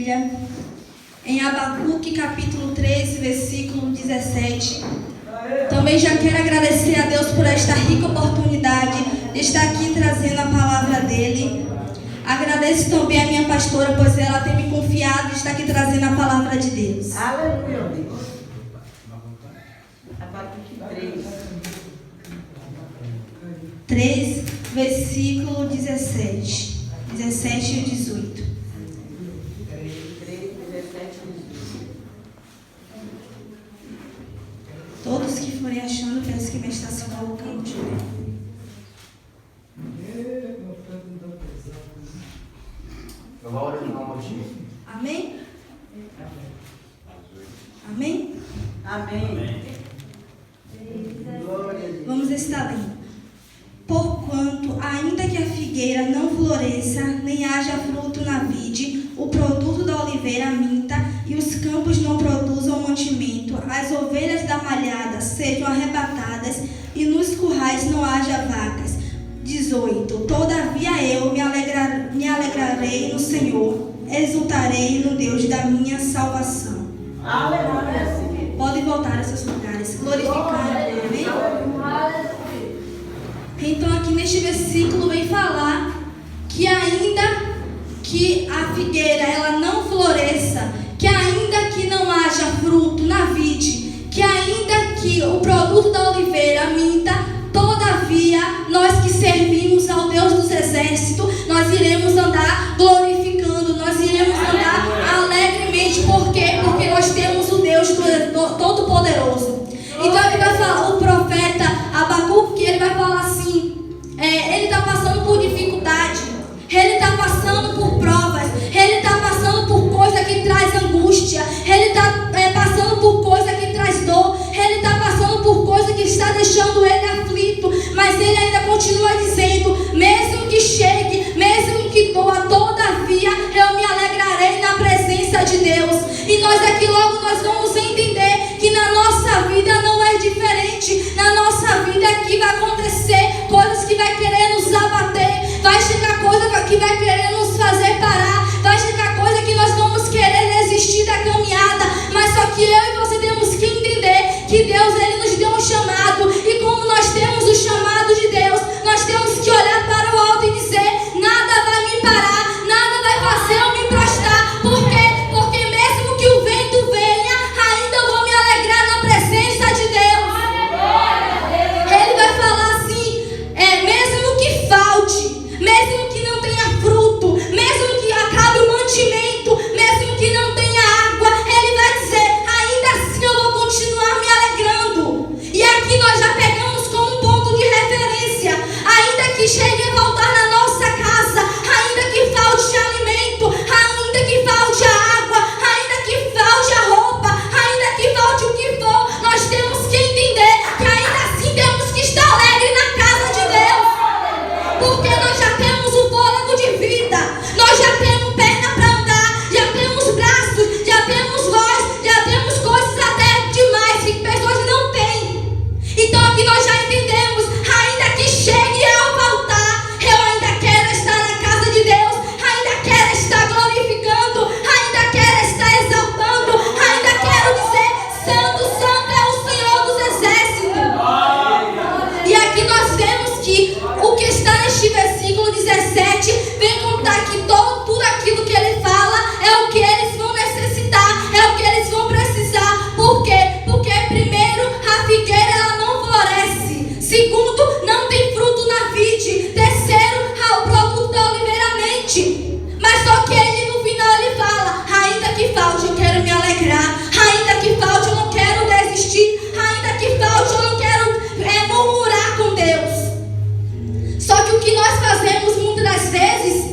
Bíblia em Abacuque, capítulo 13, versículo 17. Também já quero agradecer a Deus por esta rica oportunidade de estar aqui trazendo a palavra dele. Agradeço também a minha pastora, pois ela tem me confiado de estar aqui trazendo a palavra de Deus. Aleluia, Deus. Abacuque 3, versículo 17 e 18. 3, 17 e 18. Todos que forem achando, peço que me está se colocando de pé. Amém? Amém? Amém. Glória a Deus. Vamos estar lendo. Porquanto, ainda que a figueira não floresça, nem haja fruto na vide, o produto da oliveira minta, e os campos não produzam mantimento, as ovelhas da malhada sejam arrebatadas, e nos currais não haja vacas. 18. Todavia eu me alegrarei no Senhor, exultarei no Deus da minha salvação. Aleluia. Podem voltar a seus lugares, glorificando, amém? Então aqui neste versículo vem falar que ainda que a figueira ela não floresça, que ainda que não haja fruto na vide, que ainda que o produto da oliveira minta, todavia nós que servimos ao Deus dos exércitos, nós iremos andar glorificando, nós iremos andar alegremente. Por quê? Porque nós temos o Deus Todo-Poderoso. Então ele vai falar, o profeta Abacuque, ele vai falar assim, ele está passando por dificuldade, ele está passando por provas, ele está passando por coisa que traz angústia, ele está passando por coisa que traz dor, ele está passando por coisa que está deixando ele aflito, mas ele ainda continua dizendo, mesmo que chegue, mesmo que doa, todavia eu me alegrarei na presença de Deus. E nós aqui logo nós vamos entender que na nossa vida não é diferente. Na nossa vida aqui vai acontecer coisas que vai querer nos abater, vai chegar coisa que vai querer nos fazer parar, vai chegar coisa que nós vamos querer desistir da caminhada, mas só que eu e você temos que entender que Deus ele nos deu um chamado, e como nós temos o chamado de Deus, nós temos que olhar para o alto e dizer, nada vai me parar, nada vai fazer eu me prostrar. Por quê? Porque mesmo que o vento venha, ainda eu vou me alegrar na presença de Deus. Ele vai falar assim, mesmo que falte, mesmo que não tenha fruto, mesmo que acabe o mantimento, mesmo que não tenha água, ele vai dizer, ainda assim eu vou continuar me alegrando. E aqui nós já pegamos como ponto de referência, ainda que chegue a faltar na nossa casa, ainda que falte alimento, ainda que falte a água, ainda que falte a roupa, ainda que falte o que for, nós temos que entender que ainda assim temos que estar alegre na casa de Deus, porque nós já temos o fôlego de vida, nós já temos perna para andar, já temos braços, já temos voz, já temos coisas até demais que pessoas não têm. Então aqui nós já entendemos, ainda que chegue ao faltar, eu ainda quero estar na casa de Deus, ainda quero estar glorificando, ainda quero estar exaltando, ainda quero dizer, Santo, Santo é o Senhor dos Exércitos. E aqui nós vemos que o que está neste versículo 17 vem contar que tudo aquilo que ele fala é o que eles vão necessitar, é o que eles vão precisar. Por quê? Porque primeiro, a figueira ela não floresce. Segundo, não tem fruto na vide. Terceiro, o produto da oliveira mente. Mas só que ele no final ele fala, ainda que falte eu quero me alegrar, ainda que falte eu não quero desistir, ainda que falte eu não quero murmurar com Deus. Só que o que nós fazemos muitas das vezes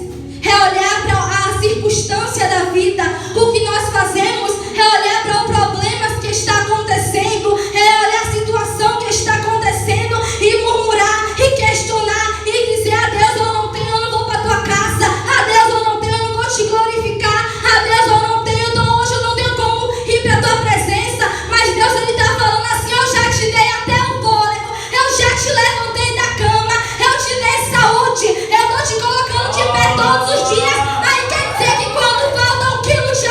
é olhar para a circunstância da vida. O que nós fazemos é olhar para os problemas que está acontecendo, é olhar a situação que está acontecendo e murmurar e questionar e dizer, a Deus eu não tenho, eu não vou para a tua casa, a Deus eu não tenho, eu não vou te glorificar, a Deus eu não tenho, então hoje eu não tenho como ir para a tua presença. Mas Deus ele está falando assim, eu já te dei até o fôlego, eu já te levantei da cama, eu te dei saúde, eu estou te colocando de pé todos os dias. Aí quer dizer que quando falta um quilo de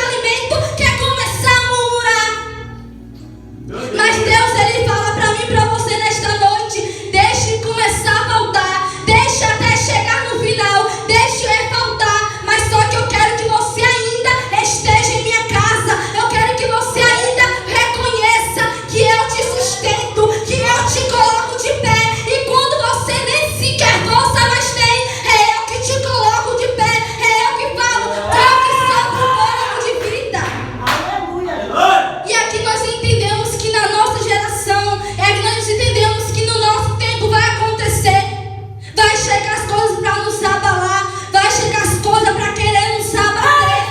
chegar as coisas para nos abalar, vai chegar as coisas para querer nos abater,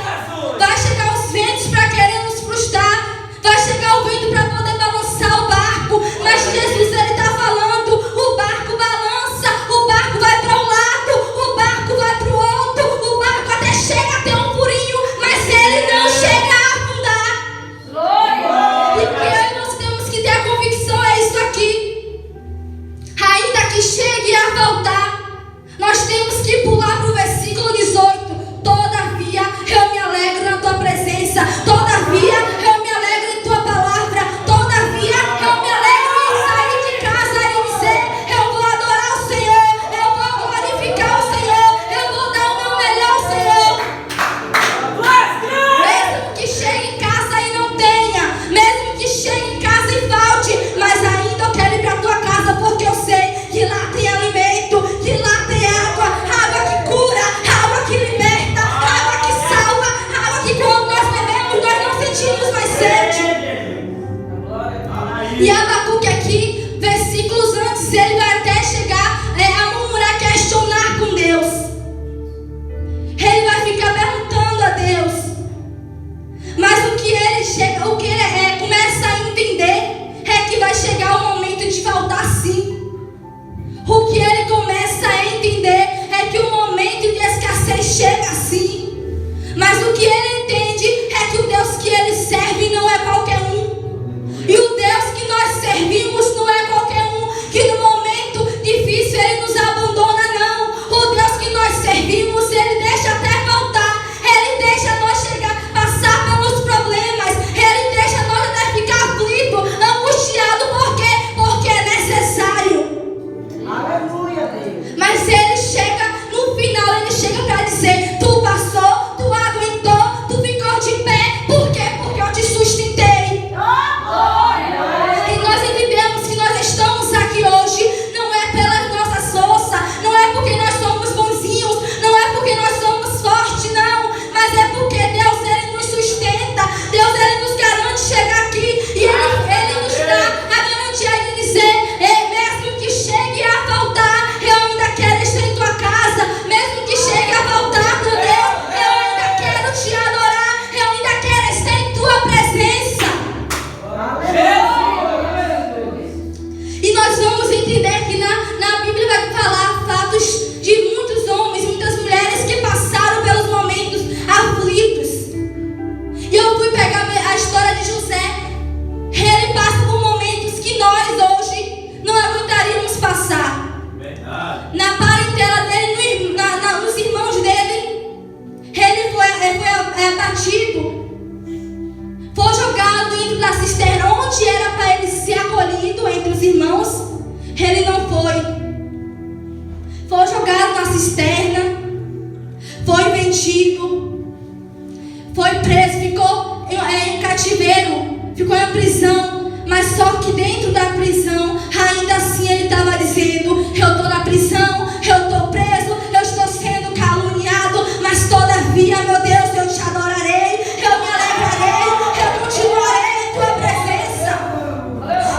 vai chegar os ventos para querer nos frustrar, vai chegar o vento para poder balançar o barco, mas Jesus, ele está falando, o barco balança, o barco vai para um lado, o barco vai para o outro, o barco até chega a ter um furinho, mas ele não chega a afundar. E o que nós temos que ter a convicção é isso aqui, ainda que chegue a faltar, nós temos que pular para o versículo 18, todavia eu me alegro na tua presença, todavia eu me alegro em tua palavra, todavia eu me alegro em sair de casa e dizer, eu vou adorar o Senhor, eu vou glorificar o Senhor, eu vou dar o meu melhor ao Senhor. Mesmo que chegue em casa e não tenha, mesmo que chegue em casa e falte, mas ainda eu quero ir para a tua casa, porque eu sei que lá tem alimento, que lá tem água, água que cura, água que liberta, água que salva, água que quando nós bebemos nós não sentimos mais sede. E Abacuque aqui, versículos antes, ele vai até chegar a murmurar, questionar com Deus. Ele vai ficar perguntando a Deus. Mas o que ele começa a entender é que vai chegar o momento de faltar sim. O que ele começa a entender é que o momento de escassez chega sim. Mas o que ele entende é que o Deus que ele serve não é qualquer um. E o Deus que nós servimos não é qualquer um, que no momento difícil ele nos abandona, não. O Deus que nós servimos, ele deixa até faltar, ele deixa nós passar pelos problemas, ele deixa nós até ficar aflito, angustiado, por quê? Porque é necessário. Aleluia, Deus. Mas ele chega, no final ele chega para dizer, tu passou, tu aguentou, tu ficou de pé, por quê? Porque eu te sustentei. E nós entendemos que nós estamos aqui hoje, não é pelas nossas forças, não é porque nós somos bonzinhos, não é porque nós somos fortes, não, mas é porque Deus, ele nos sustenta, Deus, ele nos garante chegar aqui, e ele nos dá a garantia de dizer, mesmo que chegue a faltar, eu ainda quero estar em tua casa, mesmo que chegue a faltar, meu Deus, eu ainda quero te adorar, eu ainda quero estar em tua presença. E nós vamos entender que na Bíblia vai falar fatos de muitos homens, muitas mulheres que passaram pelos momentos aflitos. E eu fui pegar a história de José. Ele passa por momentos que nós hoje não aguentaríamos passar. Verdade. Na parentela dele, nos irmãos dele, ele foi abatido. Foi jogado dentro da cisterna, onde era para ele ser acolhido entre os irmãos, ele não foi. Foi jogado na cisterna, foi vendido, foi preso, ficou em cativeiro, ficou em prisão. Mas só que dentro da prisão, ainda assim ele estava dizendo, eu estou na prisão, eu estou preso, eu estou sendo caluniado, mas todavia, meu Deus, eu te adorarei, eu me alegrarei, eu continuarei em tua presença.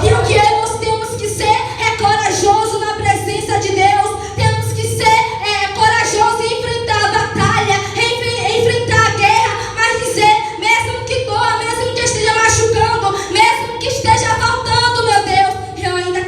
E o que nós temos que ser é corajoso na presença de Deus, temos que ser corajoso em enfrentar a batalha, enfrentar a guerra, mas dizer, mesmo que doa, mesmo que esteja machucando, mesmo que esteja faltando, meu Deus, eu ainda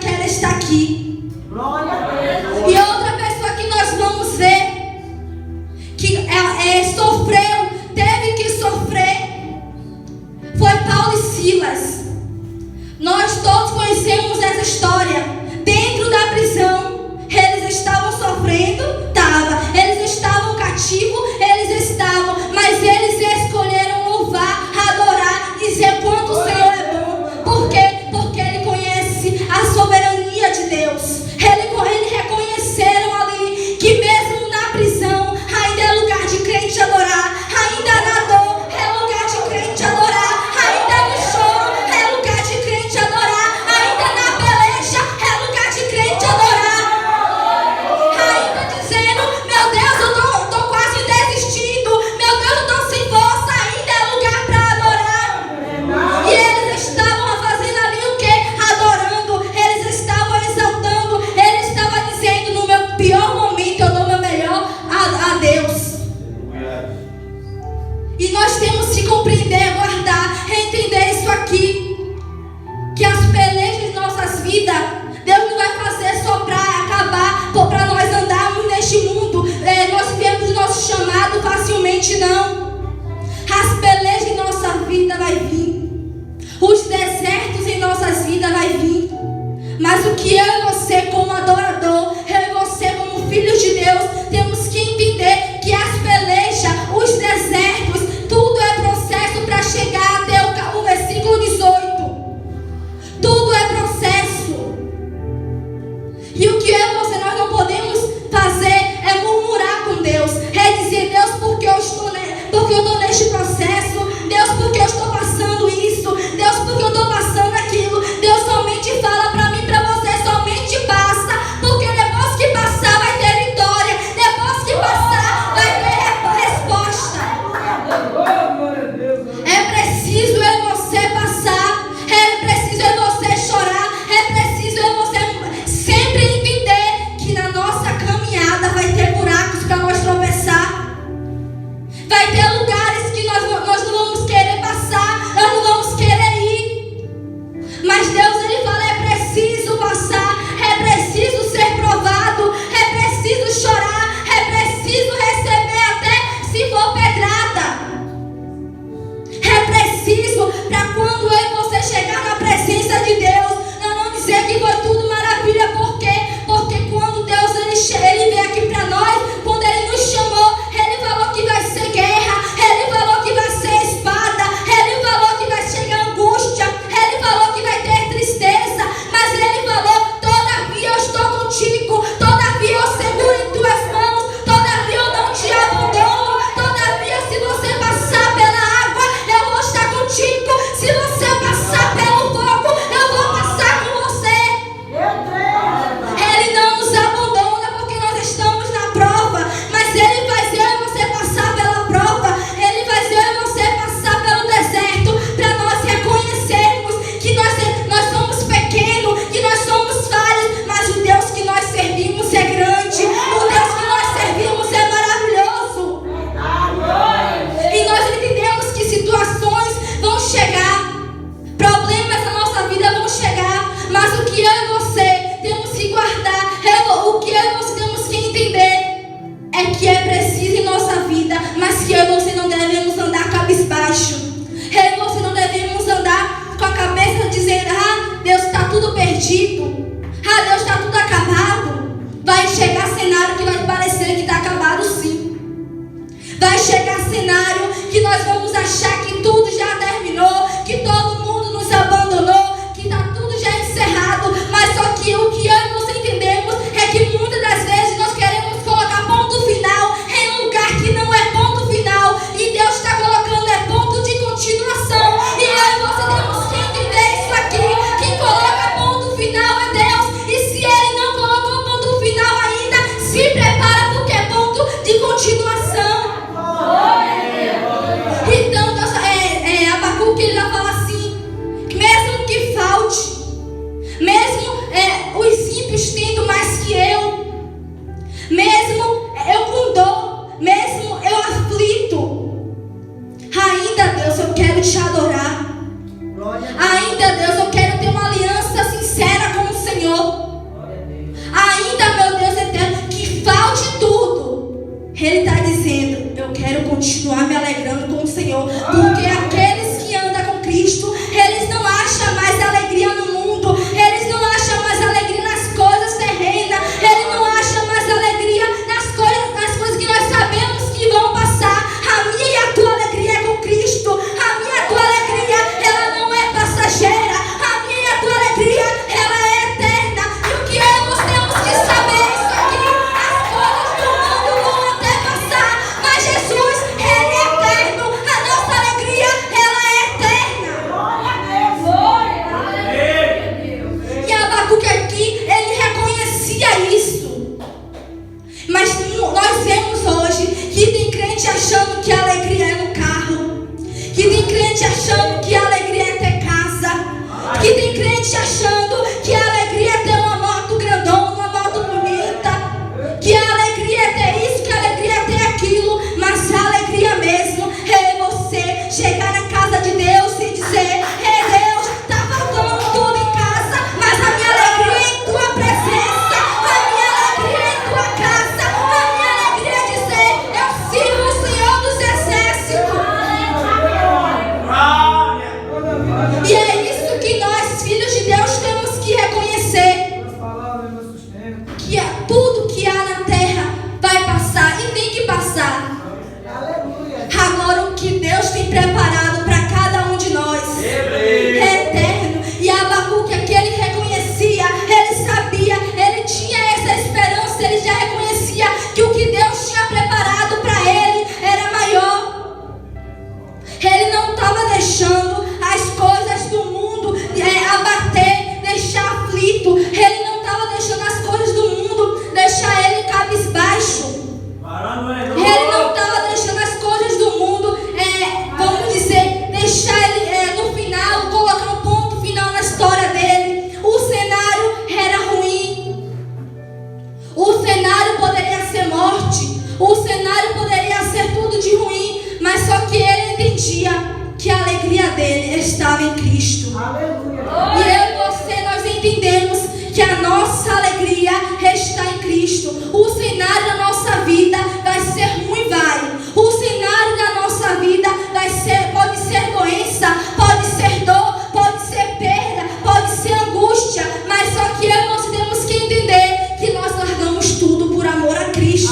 mesmo eu com dor, mesmo eu aflito, ainda, Deus, eu quero te adorar. Ainda, Deus, eu quero ter uma aliança sincera com o Senhor. Ainda, meu Deus eterno, que falte tudo, Ele está dizendo: eu quero continuar me alegrando com o Senhor. Porque aqueles que andam com Cristo, eles não acham mais alegria no mundo, eles não acham mais alegria nas coisas terrenas, eles não acham mais alegria nas coisas que nós sabemos que vão passar. A minha e a tua alegria é com Cristo. A minha e a tua alegria, ela não é passageira. A minha e a tua alegria, ela é eterna. E o que nós temos que saber é isso aqui: as coisas do mundo vão até passar, mas Jesus, Ele é eterno. A nossa alegria, ela é eterna. E Abacuque aqui, ele reconhecia isso. Mas nós vemos hoje que tem crente achando que a alegria é no carro, que tem crente achando que a alegria é ter casa, que tem crente achando que a alegria é ter uma moto grandona, uma moto bonita, que a alegria é ter isso, que a alegria é ter aquilo. Mas a alegria mesmo é você chegar na casa de Deus e dizer: ei, Deus, tá faltando tudo em casa, mas a minha alegria é em tua presença, a minha alegria é em tua casa, a minha alegria é dizer: eu sirvo o Senhor dos Exércitos. E é isso que nós, filhos de Deus, temos que reconhecer: que tudo que há na terra vai passar e tem que passar. Agora, o que Deus tem preparado para cada um de nós é eterno. E Abacuque aqui, ele reconhecia, ele sabia, ele tinha essa esperança, ele já reconhecia que o que Deus tinha preparado para ele era maior. Ele não estava deixando as coisas do mundo abater, deixar aflito. Ele não estava deixando as coisas do mundo deixar ele cabisbaixo. Ele não estava deixando as coisas do mundo, vamos dizer, deixar ele no final, colocar um ponto final na história dele. O cenário era ruim, o cenário poderia ser morte, o cenário poderia ser tudo de ruim, mas só que ele entendia que a alegria dele estava em Cristo. E eu e você, nós entendemos que a nossa alegria está em Cristo. O cenário da nossa vida vai ser ruim, vai. O cenário da nossa vida pode ser doença, pode ser dor, pode ser perda, pode ser angústia. Mas só que eu e você temos que entender que nós largamos tudo por amor a Cristo.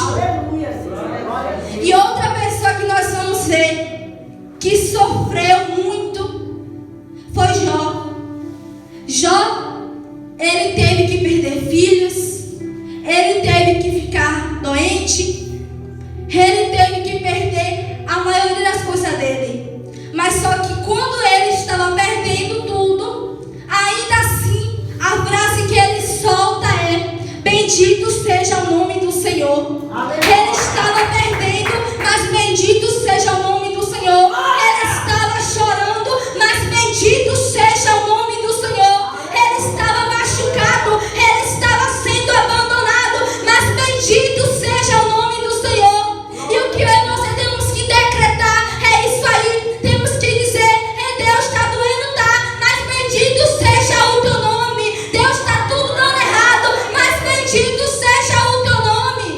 E outra pessoa que nós vamos ver que sofreu muito foi Jó. Jó, ele teve que perder filhos, ele teve que ficar doente, ele teve que perder a maioria das coisas dele. Mas só que quando ele estava perdendo tudo, ainda assim, a frase que ele solta é: bendito seja o nome do Senhor. Ele estava perdendo, mas bendito seja o nome do Senhor. Ele estava chorando, mas bendito seja o nome do Senhor. Ele estava machucado, ele estava sendo abandonado, mas bendito seja o nome do Senhor. E o que eu e você temos que decretar é isso aí. Temos que dizer: Deus, está doendo, tá? Mas bendito seja o teu nome. Deus, está tudo dando errado, mas bendito seja o teu nome.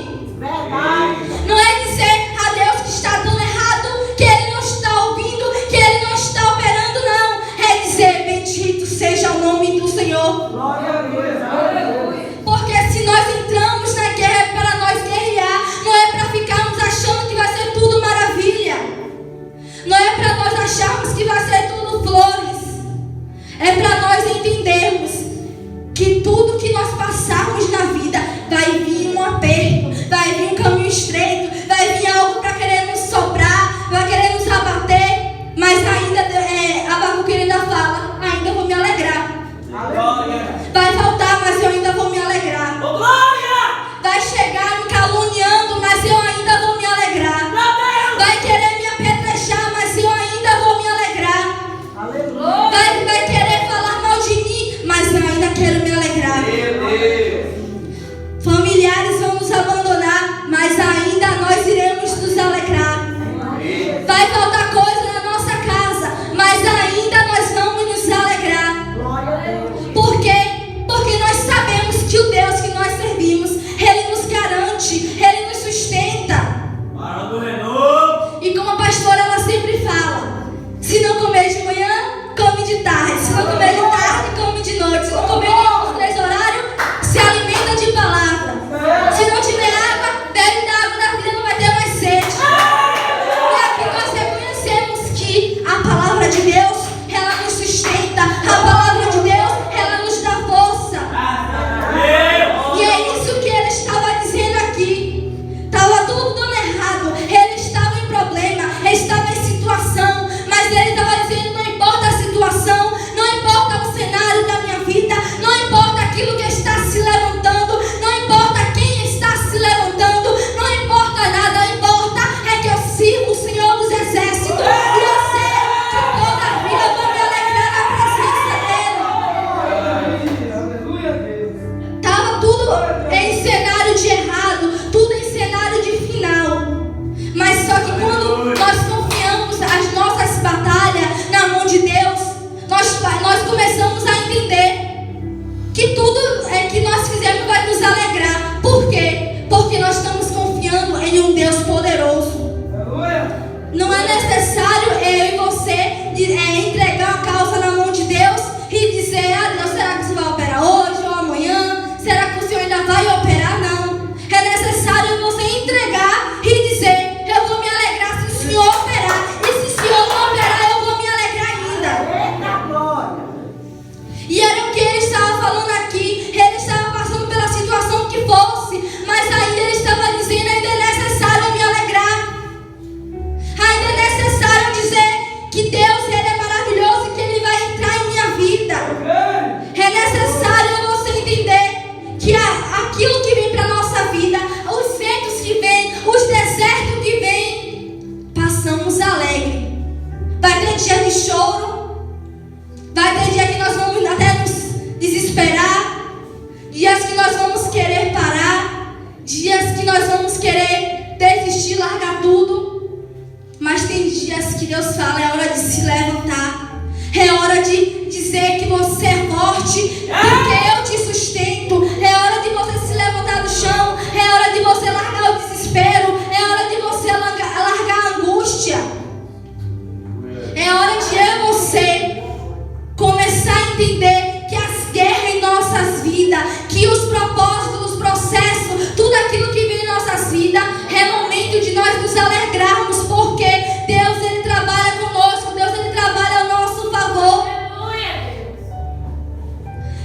entregar e dizer: eu vou me alegrar se o Senhor operar. E se o Senhor não operar, eu vou me alegrar ainda. Eita glória. E era o que ele estava falando aqui. Ele estava passando pela situação que fosse, mas ainda ele estava dizendo: ainda é necessário eu me alegrar. Ainda é necessário dizer que Deus, Ele é maravilhoso e que Ele vai entrar em minha vida. É necessário você entender que aquilo que vem para a nossa vida, os ventos que vêm, os desertos que vêm, passamos alegre. Vai ter dia de choro, vai ter dia que nós vamos até nos desesperar, dias que nós vamos querer parar, dias que nós vamos querer desistir, largar tudo. Mas tem dias que Deus fala: é hora de se levantar, é hora de dizer que você é forte, porque eu te sustento. É hora de você se levantar do chão, é hora de você largar o desespero, é hora de você largar a angústia. É hora de eu e você começar a entender que as guerras em nossas vidas, que os propósitos, os processos, tudo aquilo que vem em nossas vidas, é momento de nós nos alegrarmos, porque Deus, Ele trabalha conosco, Deus, Ele trabalha ao nosso favor.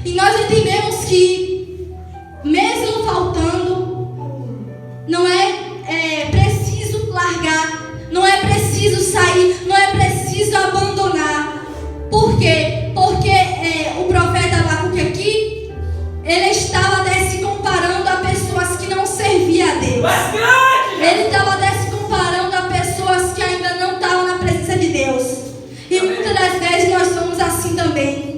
E nós entendemos que, mesmo faltando, não é preciso largar, não é preciso sair, não é preciso abandonar. Por quê? Porque o profeta Abacuque aqui, ele estava se comparando a pessoas que não serviam a Deus. Ele estava se comparando a pessoas que ainda não estavam na presença de Deus. E muitas das vezes nós somos assim também.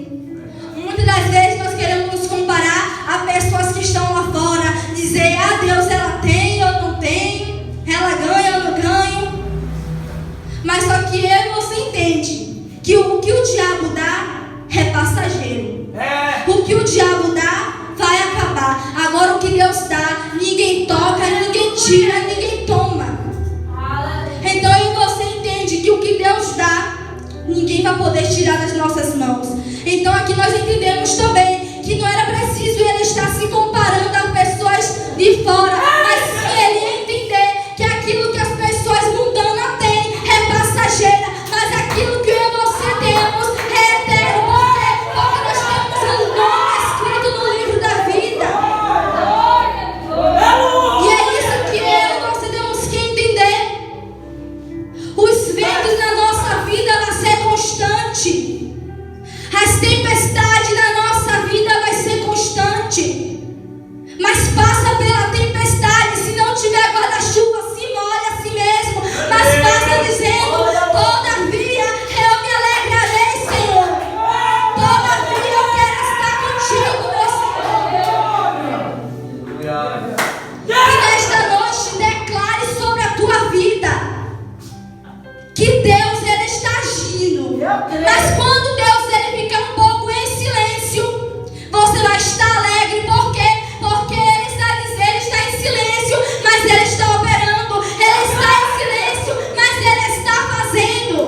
Muitas das vezes nós queremos nos comparar a pessoas que estão lá fora, dizer: ah, Deus, ela tem, eu não tenho, ela ganha, eu não ganho. Mas só que eu e você entende que o que o diabo dá é passageiro. O que o diabo dá vai acabar. Agora o que Deus dá, ninguém toca, ninguém tira, ninguém toma. Então eu e você entende que o que Deus dá, ninguém vai poder tirar das nossas mãos. Então aqui nós entendemos também que não era preciso ele estar se comparando a pessoas de fora, mas sim ele ia entender que aquilo que as pessoas mundanas têm é passageira, mas aquilo que eu e você temos é eterno. Porque nós temos um nome escrito no livro da vida. E é isso que eu e você temos que entender. Os ventos na nossa vida vão ser constantes. As tempestades na nossa vida vai ser constante. Mas passa pela tempestade. Se não tiver guarda-chuva, se molha a si mesmo. Mas passa dizendo: todavia eu me alegrarei, Senhor. Todavia eu quero estar contigo, meu Senhor. E nesta noite declare sobre a tua vida que Deus, Ele está agindo. Mas quando Deus, Ele fica um pouco em silêncio, você vai estar alegre. Por quê? Porque Ele está em silêncio, mas Ele está operando. Ele está em silêncio, mas Ele está fazendo.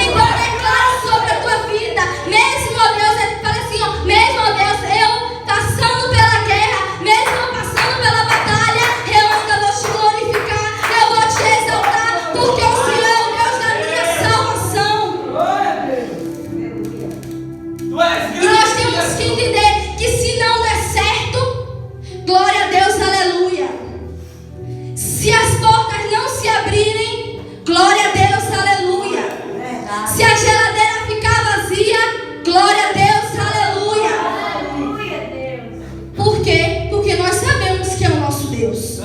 Então declare sobre a tua vida. Mesmo, ó Deus, Ele fala assim, ó, mesmo, ó Deus, eu passando pela guerra, mesmo eu passando pela batalha, eu ainda vou te glorificar, eu vou te exaltar, porque o Senhor é o Deus da minha salvação. E nós temos que entender que se não der certo, glória a Deus, aleluia. Se as portas não se abrirem, glória a Deus, aleluia. Se a geladeira ficar vazia, glória a Deus, aleluia. Por quê? Porque nós sabemos que é o nosso Deus.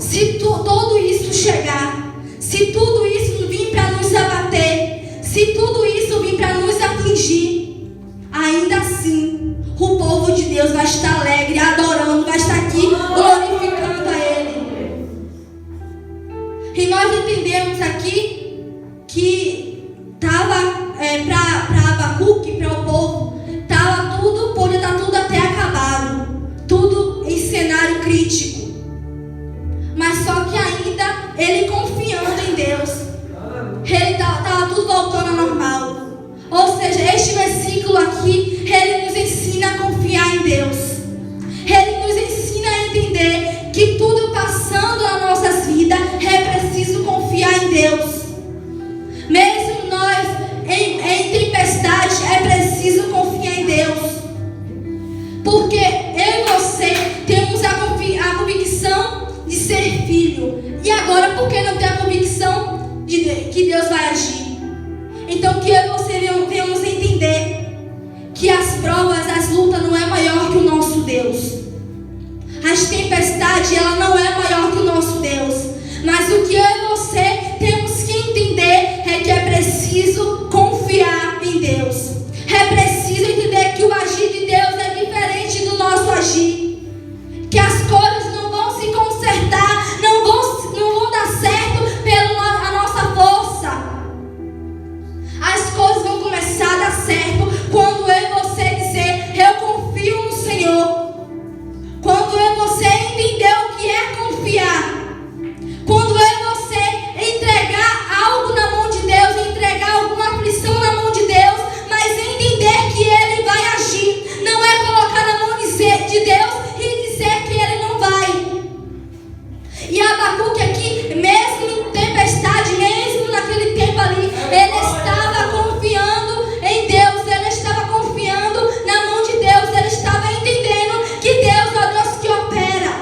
Se todo isso chegar, se tudo isso vir para nos abater, se tudo isso vir para nos atingir, ainda assim o povo de Deus vai estar alegre, adorando, vai estar aqui glorificando a Ele. E nós entendemos aqui que estava para Abacuque, para o povo, estava tudo, podia estar tudo até acabado, tudo em cenário crítico. Mas só que ainda ele confiando em Deus, ele estava tudo voltando ao normal. Ou seja, este versículo aqui, ele nos ensina a confiar em Deus. Ele nos ensina a entender que tudo passa filho. E agora, por que não ter a convicção de que Deus vai agir? Então, que eu e você venhamos entender que as provas, as lutas não é maior que o nosso Deus. As tempestades, ela não é maior que o nosso Deus. Mas o que eu e você temos que entender é que é preciso confiar em Deus. É preciso entender que o agir de Deus é diferente do nosso agir. Que as coisas não vão se consertar, não vão dar certo pela nossa força. As coisas vão começar a dar certo quando eu e você dizer: eu confio no Senhor. Quando eu e você entender o que é confiar. Quando eu e você entregar algo na mão de Deus, entregar alguma aflição na mão de Deus, mas entender que Ele vai agir. Não é colocar na mão de Deus e dizer que Ele não vai. E Abacuque aqui, mesmo em tempestade, mesmo naquele tempo ali, ele estava confiando em Deus, ele estava confiando na mão de Deus, ele estava entendendo que Deus é o Deus que opera.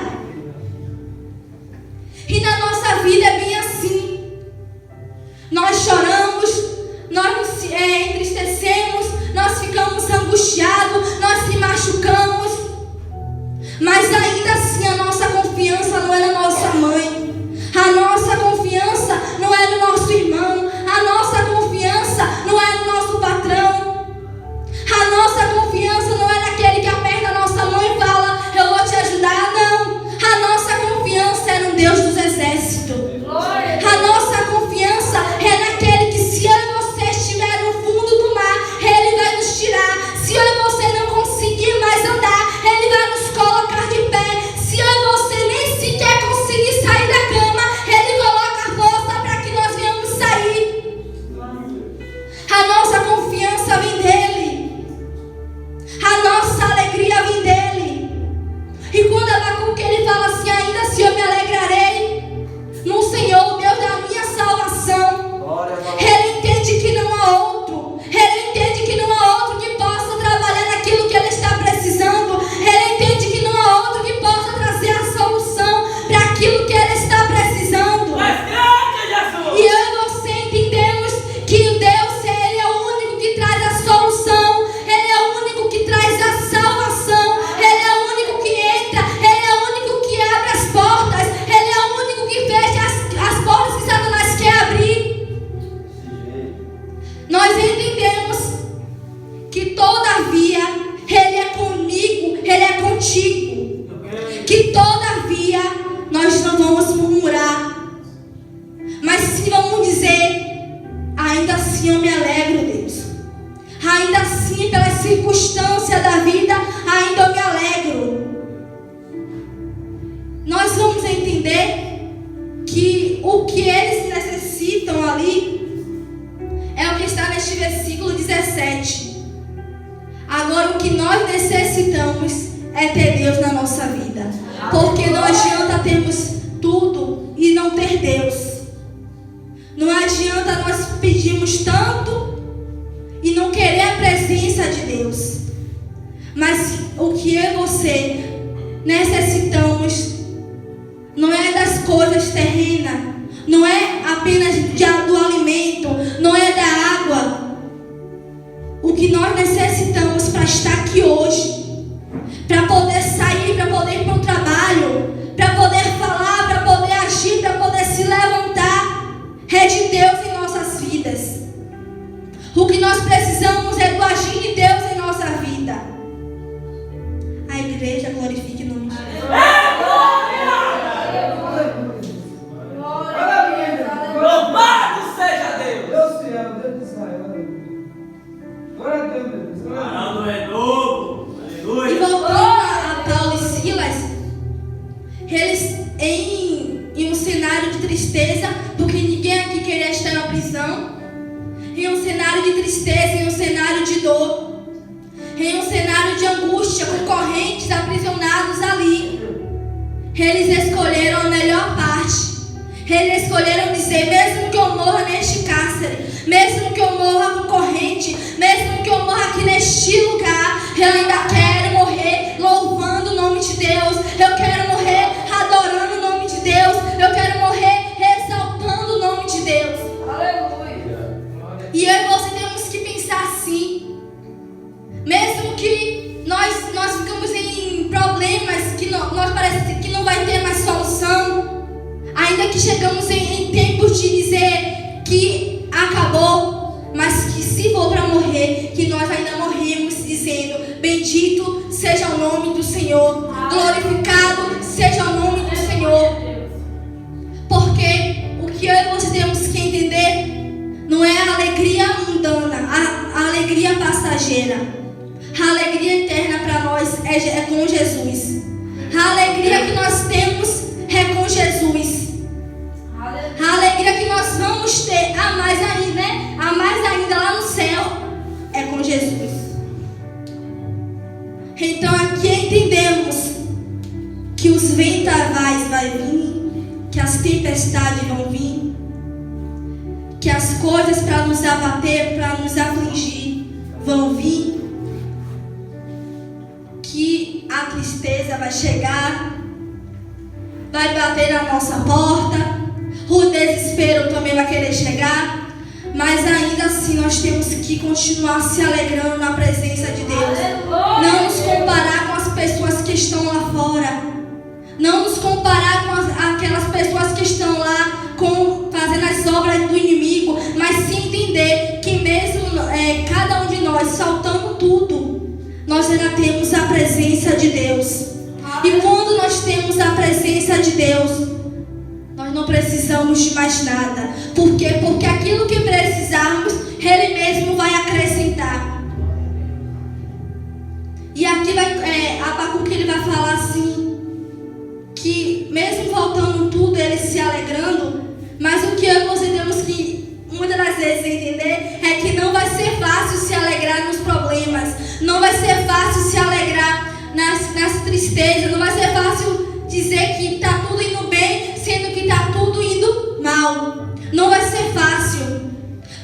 E na nossa vida é bem assim. Nós choramos, nós nos entristecemos, nós ficamos angustiados, nós se machucamos. Mas ainda assim a nossa confiança não é na nossa mãe. A nossa confiança não é no nosso irmão. A nossa confiança não é no nosso patrão. A nossa confiança não é naquele que aperta a nossa mão e fala: eu vou te ajudar. Não. A nossa confiança é no Deus dos exércitos. A nossa confiança é naquele que, se eu e você estiver no fundo do mar, Ele vai nos tirar. Se eu e você não conseguir mais andar, Ele vai nos colocar de pé. Se eu e você nem sequer conseguir sair da cama, Ele coloca a força para que nós venhamos sair. A nossa confiança vem dEle. A nossa alegria vem dEle. E quando Abacuque ele fala assim: ainda assim eu me alegrarei no Senhor, Deus da minha salvação. Ele entende que não há outro. Ele entende que não há outro que possa trabalhar naquilo que ele está precisando. Ele entende que não há outro que possa trazer a solução para aquilo que ele está precisando. E eu e você entendemos que o Deus, Ele é o único que traz a solução. Ele é o único que traz a salvação. Ele é o único que entra. Ele é o único que abre as portas. Ele é o único que fecha as portas que Satanás quer abrir. Nós entendemos que todavia Ele é comigo, Ele é contigo. Que todavia nós não vamos murmurar, mas sim vamos dizer: ainda assim eu me alegro, Deus. Ainda assim, pelas circunstâncias da vida, ainda eu me alegro. Nós vamos entender que o que eles necessitam ali é o que está neste versículo 17. Agora, o que nós necessitamos é ter Deus na nossa vida. Porque não adianta termos tudo e não ter Deus. Não adianta nós pedirmos tanto e não querer a presença de Deus. Mas o que eu e você necessitamos não é das coisas terrenas, não é apenas do alimento, não é da água. O que nós necessitamos para estar aqui hoje, para poder sair, para poder ir para o trabalho, para poder falar, para poder agir, para poder se levantar, é de Deus em nossas vidas. O que nós precisamos é do agir de Deus em nossa vida. A igreja glorifique o nome de Deus. Louvado seja Deus! Deus te ama, Deus de Israel. Glória a Deus, meu Deus. Arnaldo é novo. Aleluia. E voltando a Paulo e Silas, eles em um cenário de tristeza, porque ninguém aqui queria estar na prisão, em um cenário de tristeza, em um cenário de dor, em um cenário de angústia, com correntes, aprisionados ali, eles escolheram a melhor parte. Eles escolheram dizer: mesmo que eu morra neste cárcere, mesmo que eu morra com corrente, mesmo que eu morra aqui neste lugar, eu ainda quero morrer louvando o nome de Deus. Eu quero morrer adorando o nome de Deus. Eu quero que acabou, mas que se for para morrer, que nós ainda morremos dizendo: bendito seja o nome do Senhor, glorificado seja o nome do Senhor. Porque o que eu e você temos que entender não é a alegria mundana, a alegria passageira. A alegria eterna para nós é com Jesus. A alegria que nós temos é com Jesus. A alegria que nós vamos ter, a mais ainda, né? A mais ainda lá no céu, é com Jesus. Então aqui entendemos que os vendavais vão vir, que as tempestades vão vir, que as coisas para nos abater, para nos afligir, vão vir, que a tristeza vai chegar, vai bater na nossa porta, o desespero também vai querer chegar, mas ainda assim nós temos que continuar se alegrando na presença de Deus. Não nos comparar com as pessoas que estão lá fora, não nos comparar com aquelas pessoas que estão lá fazendo as obras do inimigo, mas sim entender que mesmo cada um de nós faltando tudo, nós ainda temos a presença de Deus. E quando nós temos a presença de Deus, nós não precisamos de mais nada. Por quê? Porque aquilo que precisarmos, Ele mesmo vai acrescentar. E aqui Abacuque ele vai falar assim, que mesmo faltando tudo, ele se alegrando, mas o que você temos que muitas das vezes entender é que não vai ser fácil se alegrar nos problemas, não vai ser fácil se alegrar nas tristezas, não vai ser fácil dizer que está tudo indo bem, sendo que está tudo indo mal. Não vai ser fácil,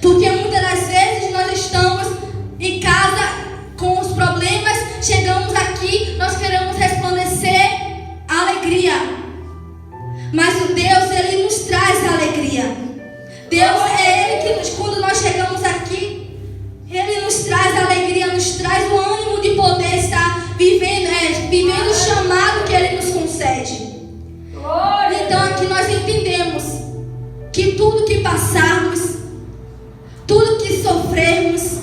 porque muitas das vezes nós estamos em casa com os problemas, chegamos aqui, nós queremos resplandecer a alegria, mas o Deus, Ele nos traz a alegria. Deus é Ele que quando nós chegamos aqui, Ele nos traz a alegria, nos traz o ânimo de poder estar vivendo o chamado que Ele nos concede. Então aqui nós entendemos que tudo que passarmos, tudo que sofrermos,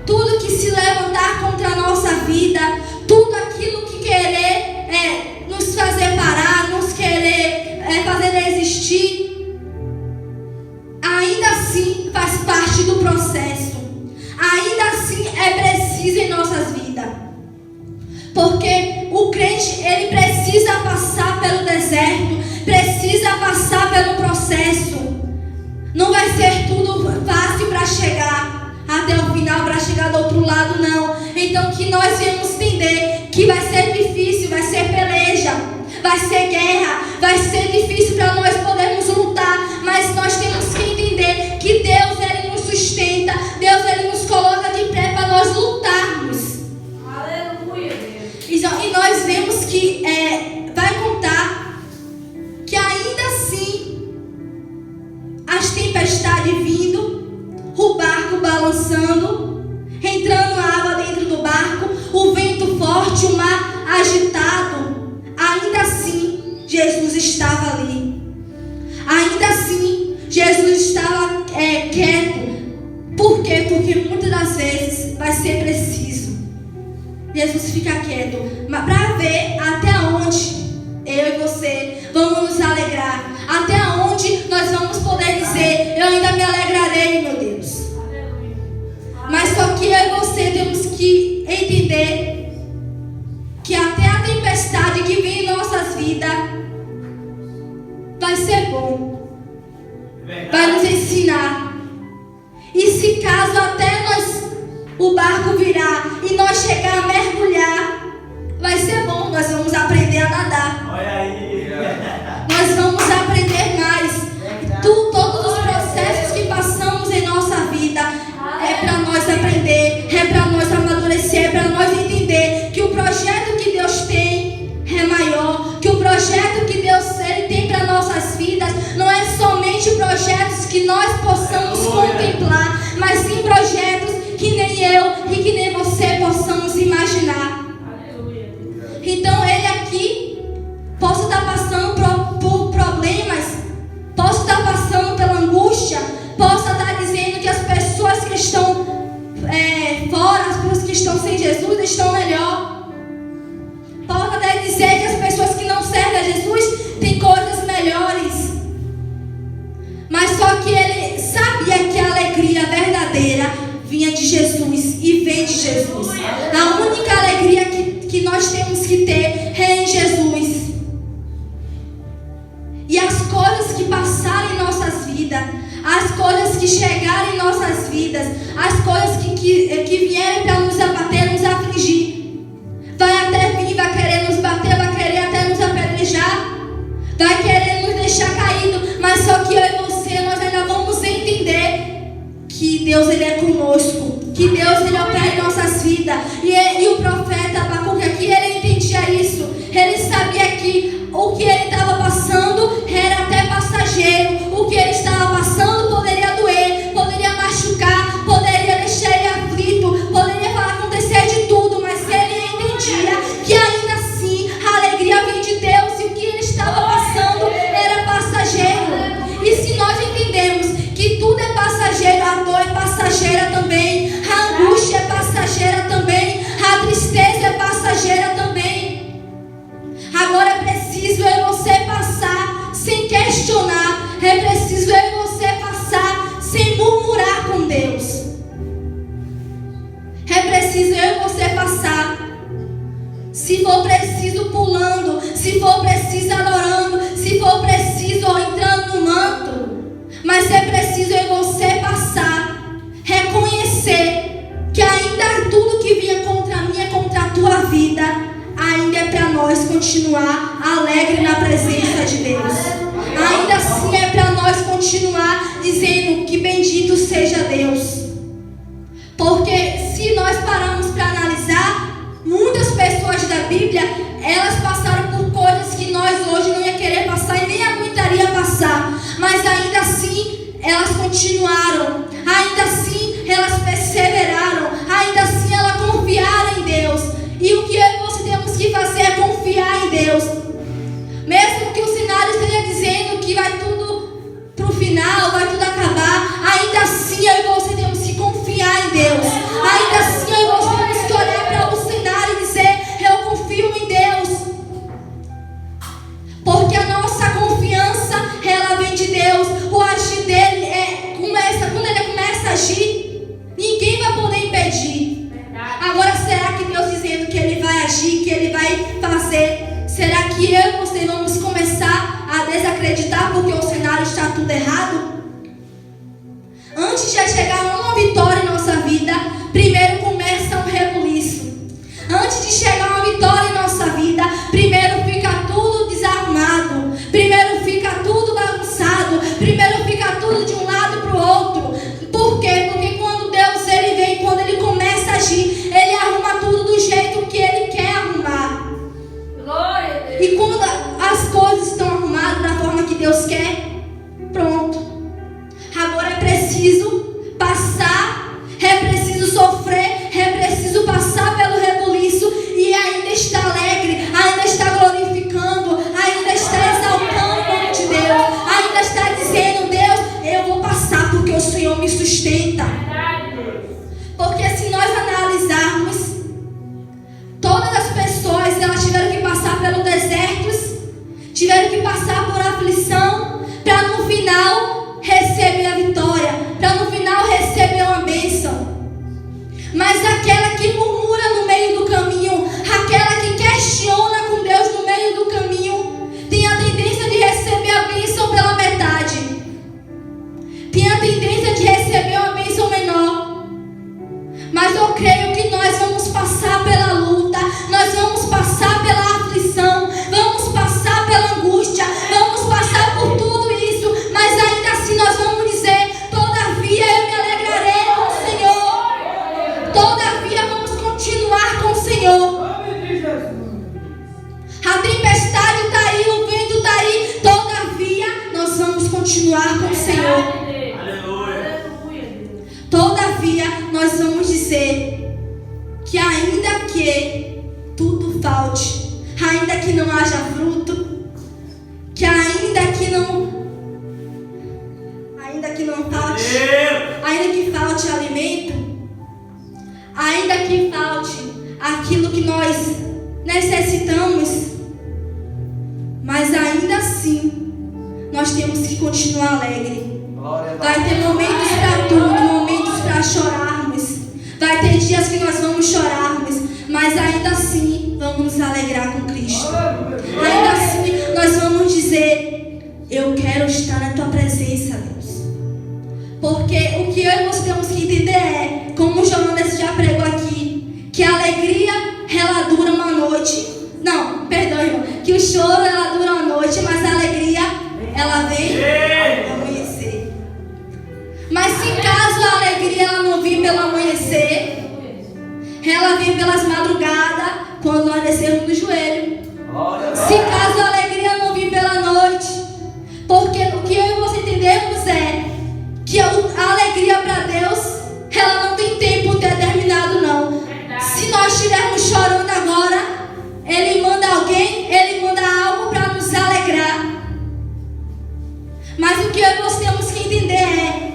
tudo que se levantar contra a nossa vida, tudo aquilo que querer nos fazer parar, nos querer fazer existir, ainda assim faz parte do processo, ainda assim é preciso em nossas vidas. Porque o crente, ele precisa passar pelo deserto, precisa passar pelo processo. Não vai ser tudo fácil para chegar até o final, para chegar do outro lado, não. Então que nós venhamos entender que vai ser difícil, vai ser peleja, vai ser guerra, vai ser difícil para nós podermos lutar, mas nós temos que entender que Deus, Ele nos sustenta, Deus, Ele nos coloca de pé para nós lutarmos. E nós vemos que vai contar que ainda assim, as tempestades vindo, o barco balançando, entrando água dentro do barco, o vento forte, o mar agitado, ainda assim Jesus estava ali. Ainda assim Jesus estava quieto. Por quê? Porque muitas das vezes vai ser preciso Jesus fica quieto, mas para ver até onde eu e você vamos nos alegrar, até onde nós vamos poder dizer: eu ainda me alegrarei, meu Deus. Mas só que eu e você temos que entender que até a tempestade que vem em nossas vidas vai ser bom, vai nos ensinar. E se caso até o barco virar e nós chegar a mergulhar, vai ser bom, nós vamos aprender a nadar. Olha aí. Nós vamos aprender mais. Todos os processos que passamos em nossa vida é para nós aprender, é para nós amadurecer, é para nós entender que o projeto que Deus tem é maior, que o projeto que Deus tem para nossas vidas não é somente projetos que nós possamos contemplar, mas sim projetos que nem eu e que nem você possamos imaginar. Então Ele aqui possa estar vinha de Jesus e vem de Jesus. A única alegria que nós temos que ter é em Jesus. E as coisas que passarem em nossas vidas, as coisas que chegarem em nossas vidas, as coisas que vierem para nos abater, nos afligir, vai até vir, vai querer nos bater, vai querer até nos apedrejar, vai querer nos deixar caído, mas só que eu e você, nós ainda vamos entender que Deus, Ele é conosco, que Deus, Ele opera em nossas vidas. E o profeta Abacuque aqui, ele entendia isso. Ele sabia que o que ele estava passando era até passageiro. O que ele estava passando poderia doer, poderia machucar, poderia deixar ele aflito, poderia acontecer de tudo, mas ele entendia que ainda assim a alegria vinha de Deus e o que ele estava passando era passageiro. E se nós entendemos que tudo é passageiro, a dor é passageira também, a angústia é passageira também, a tristeza é passageira também. Agora é preciso eu e você passar sem questionar, é preciso eu e você passar sem murmurar com Deus. É preciso eu e você passar, se for preciso pulando, se for preciso adorando, se for preciso entrando no manto. Mas é preciso eu e você passar, reconhecer que ainda tudo que vinha contra mim e contra a tua vida, ainda é para nós continuar alegre na presença de Deus. Ainda assim é para nós continuar dizendo que bendito seja Deus. Porque se nós pararmos para analisar, muitas pessoas da Bíblia, elas passaram por coisas que nós hoje não ia querer passar e nem aguentaria passar. Mas ainda assim, elas continuaram. Ainda assim, elas perseveraram. Ainda assim, elas confiaram em Deus. E o que eu e você temos que fazer é confiar em Deus. Mesmo que o cenário esteja dizendo que vai tudo pro final, vai tudo acabar, ainda assim eu e você temos que confiar em Deus. Ainda assim eu e você temos que olhar para o cenário e dizer: eu confio em Deus. Porque a nossa confiança, ela vem de Deus. O agir dele quando ele começa a agir, ninguém vai poder impedir. Agora, será que Deus dizendo que ele vai agir, que ele vai fazer, será que eu e você vamos começar a desacreditar porque o cenário está tudo errado? Antes de chegar uma vitória em nossa vida, primeiro começa um rebuliço. Antes de chegar uma vitória em nossa vida, primeiro fica tudo desarrumado, primeiro fica tudo bagunçado, primeiro fica tudo de um lado para o outro. Por quê? Porque quando Deus ele vem, quando ele começa a agir, ele arruma tudo do jeito que ele quer arrumar. Glória a Deus. E quando as coisas estão arrumadas da forma que Deus quer, pronto. Agora é preciso passar, é preciso sofrer, é preciso passar pelo rebuliço e ainda está alegre, ainda está glorificando, ainda está exaltando o nome de Deus, ainda está dizendo: Deus, eu vou passar porque o Senhor me sustenta. Porque se nós analisarmos, todas as pessoas, elas tiveram que passar pelo deserto, tiveram que passar por aflição, para no final receber a vitória, para no final receber uma bênção. Mas aquela que murmura no meio do caminho, aquela que questiona com Deus no meio do caminho, tem a tendência de receber a bênção pela metade, tem a tendência de receber uma bênção menor. Mas eu creio que nós vamos passar pela luta, nós vamos passar pela aflição, vamos passar pela angústia, vamos passar por tudo isso, mas ainda assim nós vamos dizer: todavia eu me alegrarei com o Senhor, todavia vamos continuar com o Senhor. A tempestade está aí, o vento está aí, todavia nós vamos continuar com o Senhor. Todavia nós vamos dizer que ainda que tudo falte, ainda que não haja fruto, que ainda que não falte, ainda que falte alimento, ainda que falte aquilo que nós necessitamos, mas ainda assim nós temos que continuar alegre. Vai ter momentos para tudo, momentos para chorarmos, Vai ter dias que nós vamos chorar, mas ainda assim vamos nos alegrar com Cristo. Ainda assim nós vamos dizer: eu quero estar na tua presença, Deus. Porque o que eu e você temos que entender é, como o Jonas já pregou aqui, que a alegria ela dura uma noite. Não, perdão, irmão. Que o choro ela dura uma noite, mas a alegria ela vem ao amanhecer. Mas se caso a alegria ela não vir pelo amanhecer, ela vem pelas madrugadas, quando nós descemos no joelho. Se caso a alegria não vir pela noite, porque o que eu e você entendemos é que a alegria para Deus, ela não tem tempo determinado, não. Se nós estivermos chorando agora, Ele manda alguém, Ele manda algo para nos alegrar. Mas o que eu e você temos que entender é: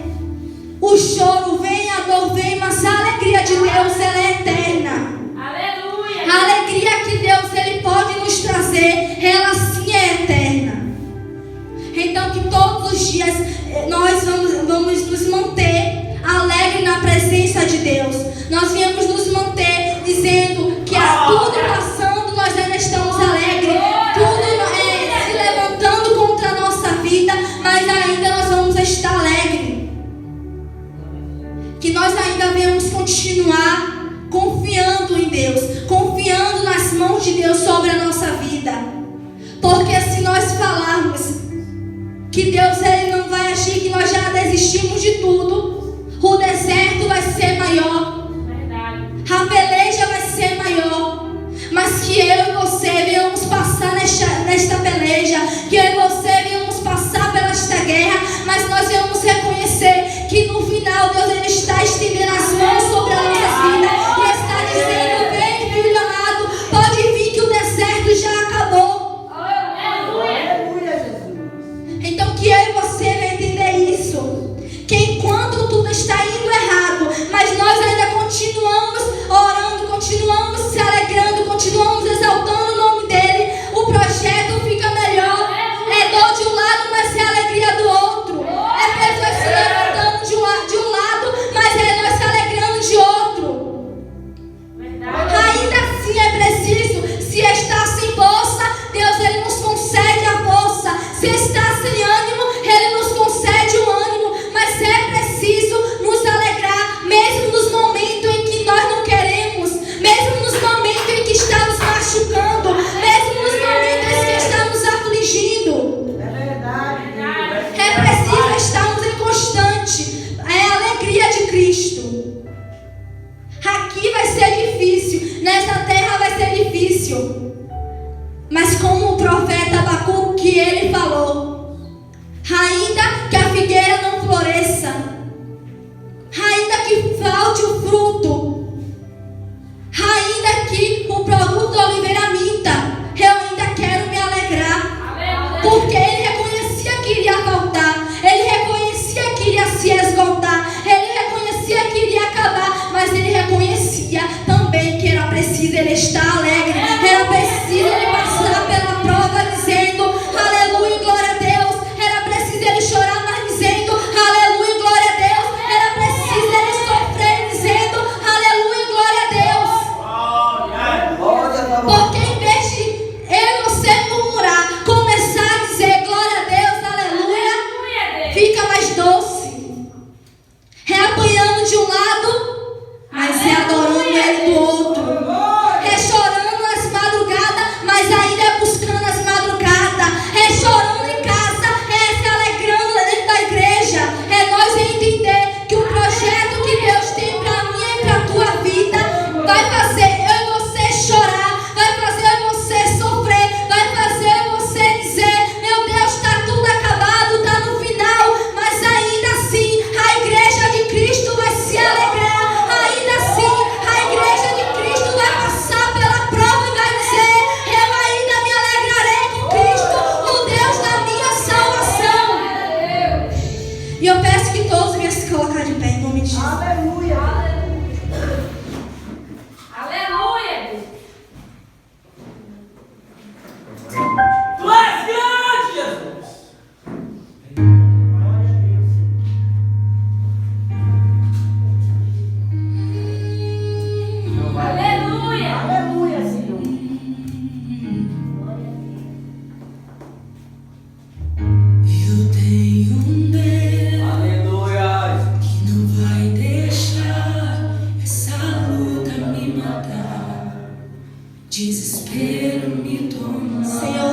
o choro vem, a dor vem, mas a alegria de Deus ela é eterna. Aleluia. A alegria que Deus Ele pode nos trazer, ela sim é eterna. Então que todos os dias nós vamos nos manter alegres na presença de Deus. Nós viemos nos manter dizendo que tudo passando, nós ainda estamos alegres. Tudo se levantando contra a nossa vida, mas ainda nós vamos estar alegres. Que nós ainda venhamos continuar confiando em Deus, confiando nas mãos de Deus sobre a nossa vida. Porque se nós falarmos que Deus Ele não vai agir, que nós já desistimos de tudo, o deserto vai ser maior, a peleja vai ser maior. Mas que eu e você venhamos passar nesta peleja, que eu e você venhamos passar pela esta guerra, mas nós venhamos reconhecer que no final Deus Ele está estendendo as mãos sobre a nossa vida e está dizendo: vem, filho amado, pode vir que o deserto já acabou. Então que eu e você venhamos entender isso, que enquanto tudo está indo errado, mas nós ainda continuamos orando, continuamos se alegrando, continuamos exaltando o nome dEle, o projeto fica melhor. É dor de um lado, mas é alegria do outro. É pessoas se levantando de um lado, mas é nós se alegrando de outro. Ainda assim é preciso, se está sem força, Deus Ele nos concede a força. Se está sem ânimo, Ele nos concede o ânimo. Mas é preciso nos alegrar, mesmo nos momentos em que nós não queremos, mesmo nos momentos em que está nos machucando, mesmo nos momentos em que está nos afligindo. É preciso estarmos em constante alegria de Cristo. Aqui vai ser difícil, nessa terra vai ser difícil. Mas como o profeta Abacuque, ele falou: ainda que a figueira não floresça, ainda que falte o fruto, ainda que o produto da oliveira minta, eu ainda quero me alegrar. Porque ele reconhecia que iria faltar, ele reconhecia que iria se esgotar, ele reconhecia que iria acabar. desespero me toma. Senhor,